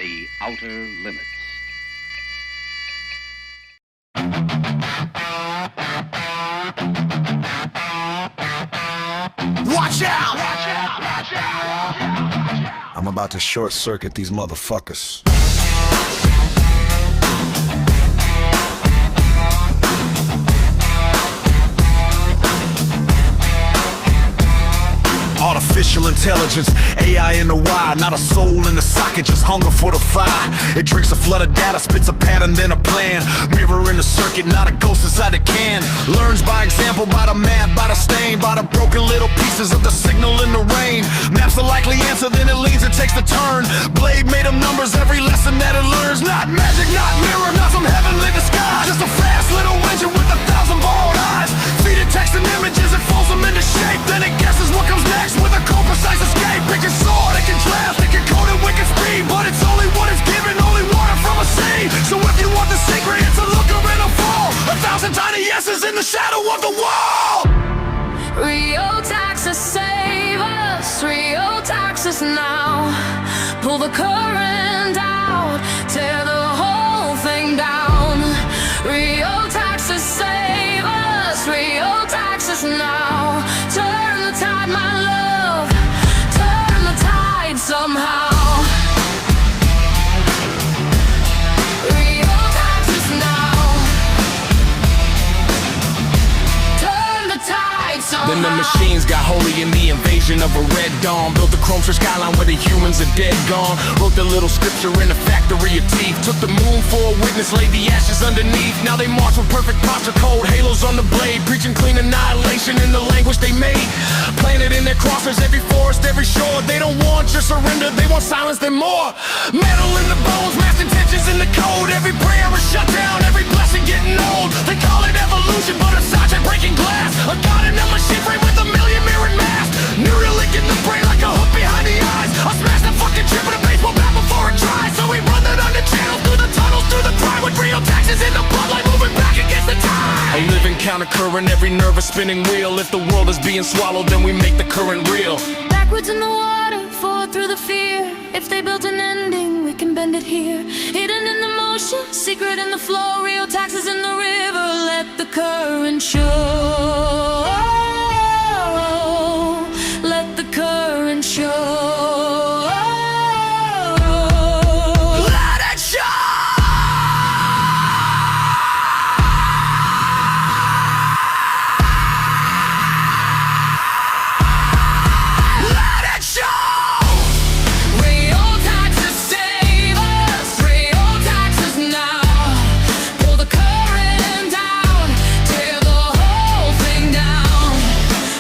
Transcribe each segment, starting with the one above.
The Outer Limits. Watch out! I'm about to short circuit these motherfuckers. Artificial intelligence, AI in the wire, not a soul in the socket, just hunger for the fire. It drinks a flood of data, spits a pattern, then a plan. Mirror in the circuit, not a ghost inside the can. Learns by example, by the math, by the stain, by the broken little pieces of the signal in the rain. Maps a likely answer, then it leans and takes the turn. Blade made of numbers, every lesson that it learns. Not magic, not mirror, not some heavenly disguise. Just a fast little engine with 1,000 bold eyes. Feed it text and images, it folds them into shape. Then it guesses what comes next with a cold precise escape. It can soar, it can draft, it can code at wicked speed. But it's only what it's given, only water from a sea. So if you want the secret, it's a looker in a fall. 1,000 tiny yeses in the shadow of the wall. Rheotaxis, save us. Rheotaxis now. Pull the current out, tear the whole thing down. Rheotaxis, save us. Rheotaxis now. Turn the tide, my love. Turn the tide somehow. Rheotaxis now. Turn the tide somehow. Then the machines got holy in the invasion of a red dawn. Built the chrome for skyline where the humans are dead gone. Wrote the little scripture in a factory of teeth. Took the moon for a witness, laid the ashes underneath. Now they march with perfect posture, cold halos on the blade. Preaching clean annihilation in the language they made. Planted in their crosshairs, every forest, every shore. They don't want your surrender, they want silence, then more. Metal in the bones, mass intentions in the code. Every prayer is shut down, every blessing getting old. They call it evolution, but a sergeant breaking glass. A god in a machine frame with a million mirrored masks. Neuralink in the brain like a hook behind the eyes. I smash the fucking chip with a baseball bat before it dries. So we run it under channels, through the tunnels, through the pride. With Rheotaxis in the bloodline, moving back against the tide. A living countercurrent, every nerve a spinning wheel. If the world is being swallowed, then we make the current real. Backwards in the water, forward through the fear. If they built an ending, we can bend it here. Hidden in the motion, secret in the flow. Rheotaxis in the river, let the current show. Let the current show. Let it show! Let it show! Rheotaxis, save us. Rheotaxis now. Pull the current down, tear the whole thing down.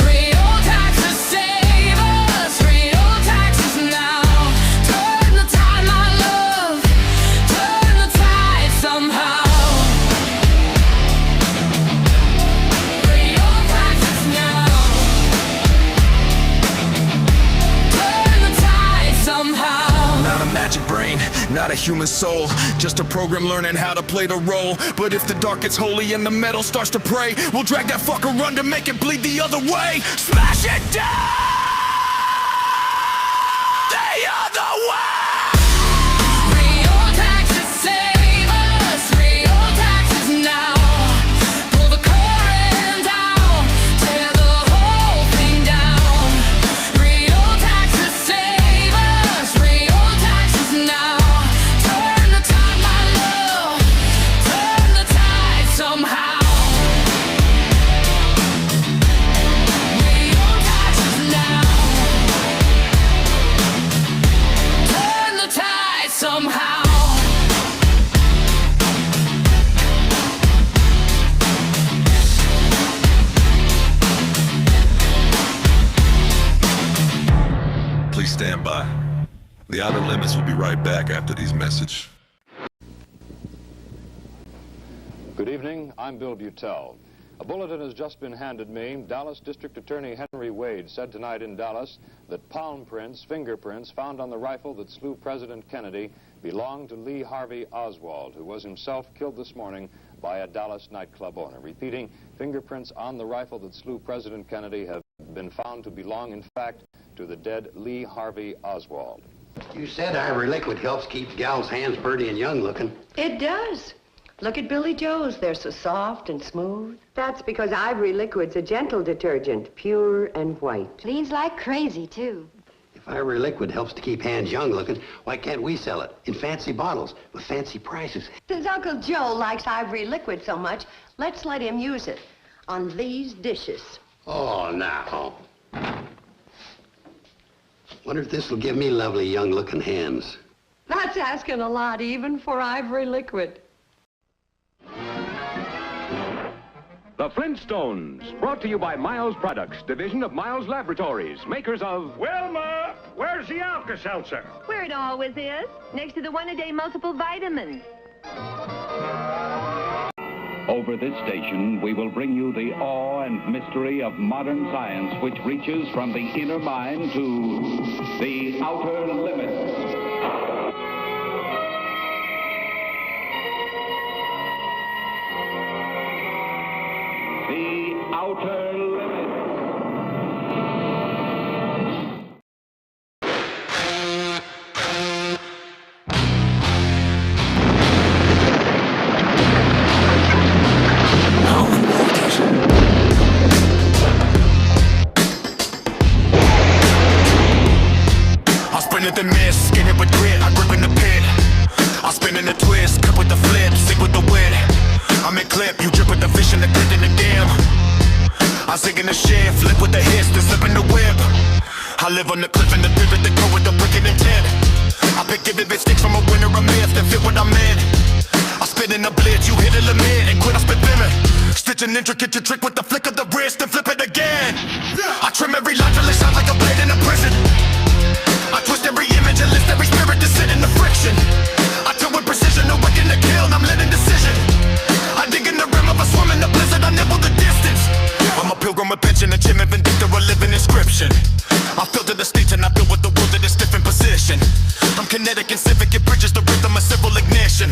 Rheotaxis, save us. Rheotaxis now. Turn the tide, my love. Turn the tide somehow. Rheotaxis now. Turn the tide somehow. Not a magic brain, not a human soul, just a program learning how to play the role. But if the dark gets holy and the metal starts to pray, we'll drag that fucker under, make it bleed the other way. Smash it down the other way. Rheotaxis, save us. Rheotaxis now. Pull the current down, tear the whole thing down. Rheotaxis, save us. Rheotaxis now. Turn the tide, my love. Turn the tide somehow. Rheotaxis now. Turn the tide somehow. Please stand by. The Outer Limits will be right back after these messages. Good evening, I'm Bill Butel. A bulletin has just been handed me. Dallas District Attorney Henry Wade said tonight in Dallas that palm prints, fingerprints, found on the rifle that slew President Kennedy belonged to Lee Harvey Oswald, who was himself killed this morning by a Dallas nightclub owner. Repeating, fingerprints on the rifle that slew President Kennedy have been found to belong, in fact, to the dead Lee Harvey Oswald. You said Ivory Liquid helps keep gals' hands pretty and young looking. It does. Look at Billie Joe's. They're so soft and smooth. That's because Ivory Liquid's a gentle detergent, pure and white. Cleans like crazy, too. If Ivory Liquid helps to keep hands young looking, why can't we sell it in fancy bottles with fancy prices? Since Uncle Joe likes Ivory Liquid so much, let's let him use it on these dishes. Oh, now. Wonder if this will give me lovely young looking hands. That's asking a lot, even for Ivory Liquid. The Flintstones, brought to you by Miles Products, division of Miles Laboratories, makers of... Wilma, where's the Alka-Seltzer? Where it always is, next to the one-a-day multiple vitamins. Over this station, we will bring you the awe and mystery of modern science, which reaches from the inner mind to the outer limits. The outer limits. I spin at the miss, skin it with grit, I grip in the pit. I spin in the twist, cut with the flip, stick with the wit. I'm in clip, you drip with the fish and the grit in the dam. I zig in the shit, flip with the hiss, then slip in the whip. I live on the cliff in the pivot, the go with the brick and intent. I pick vivid sticks from a winner a myth, then fit what I'm in. I spit in the blitz, you hit a limit, and quit, I spit limit. Stitch an intricate you trick with the flick of the wrist, then flip it again. I trim every line till it sounds like a blade in a prison. I twist every image and list every spirit to sit in the friction. I do with precision, no wick in the kill, I'm letting decision. I dig in the rim of a swim in the blizzard, I nibble the distance. I'm a pilgrim with pension, a Jim and Vindictor, a living inscription. I filter the stage and I build with the world in a different position. I'm kinetic and civic, it bridges the rhythm of civil ignition.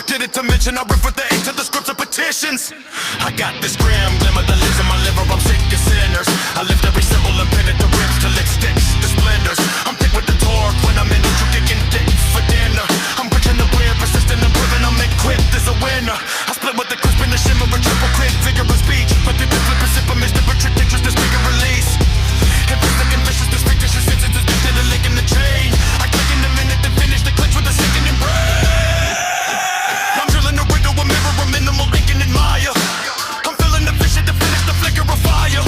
Did it to mention, I riff with the ink to the scripts of petitions. I got this gram, glimmer the lids in my liver, I'm sick as sinners. I lift every symbol and pin it to rips till it sticks to splendors. I'm thick with the torque when I'm in neutral, kicking dick for dinner. I'm bridging the weird, persistent and proven I'm equipped as a winner. I split with the crisp and the shimmer, a triple quick figure of speech. But the flip a sip, I miss the trick, interest, this bigger release. If it's looking vicious, this fictitious sentence is just a link in the chain. I click in a minute to finish the clinch with a sickening brain. I'm drilling a window, a mirror, a minimal Lincoln and Maya. I'm filling the vision to finish the flicker of fire.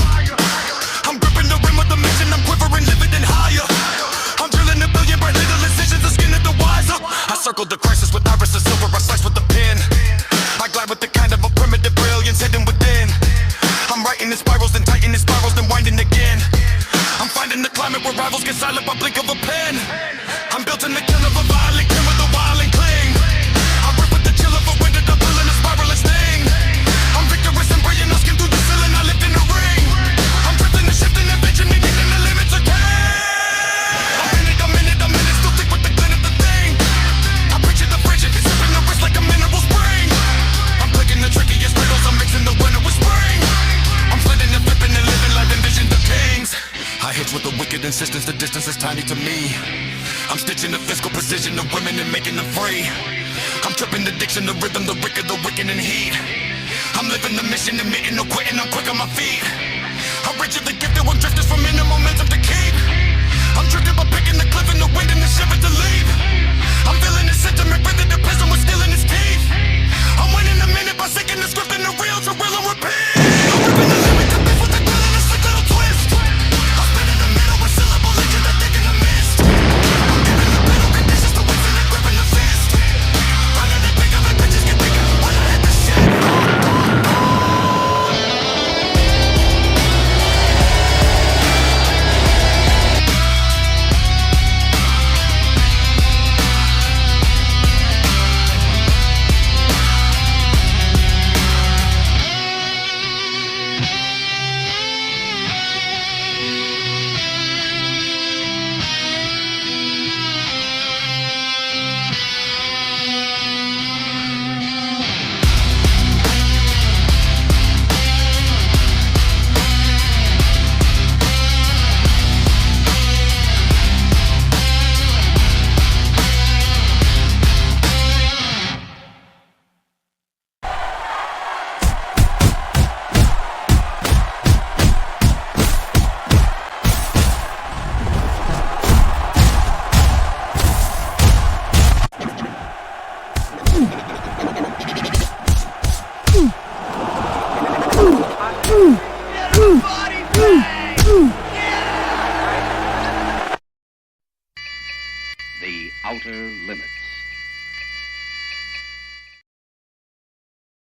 I'm gripping the rim with the mission, I'm quivering, living and higher. I'm drilling a billion bright little incisions, the skin of the wiser. I circled the crisis with iris of silver, I slice with the pen. I glide with the kind of a primitive brilliance hidden within. I'm writing in spirals, then tightening spirals, then winding again. I'm finding the climate where rivals get silent by blink of a pen. I'm built in the kill of a violent kin with a wild and cling. I rip with the chill of a wind, the bill in a spiral and sting. I'm victorious and brilliant, I skim through the ceiling, I lift in the ring. I'm drifting and shifting and bitching, neglecting the limits again. I'm in it, still thick with the glint of the thing. I picture the friction, sipping the wrist like a mineral spring. I'm clicking the trickiest riddles, I'm mixing the winter with spring. I'm flitting and flipping and living life envisioned the kings. I hitch with the wicked insistence, the distance is tiny to me. I'm stitching the physical precision of women and making them free. I'm tripping the diction, the rhythm, the wicked, the wicked and heat. I'm living the mission, admitting no quitting, I'm quick on my feet. I'm rigidly gifted with drifters from inner momentum to keep. I'm drifting by picking the cliff in the wind and the shiver to leave. I'm feeling the sentiment, breathing the prism with steel in his teeth. I'm winning a minute by sinking the script in the real to real and repeat. I'm ripping the limit to beef with the grill and a slick little twist. I'm spinning the middle with syllable legend that thick in the mist. I'm giving the pedal conditions to win and gripping the fist. Running it bigger, my bitches get bigger when I hit the shit. outer limits.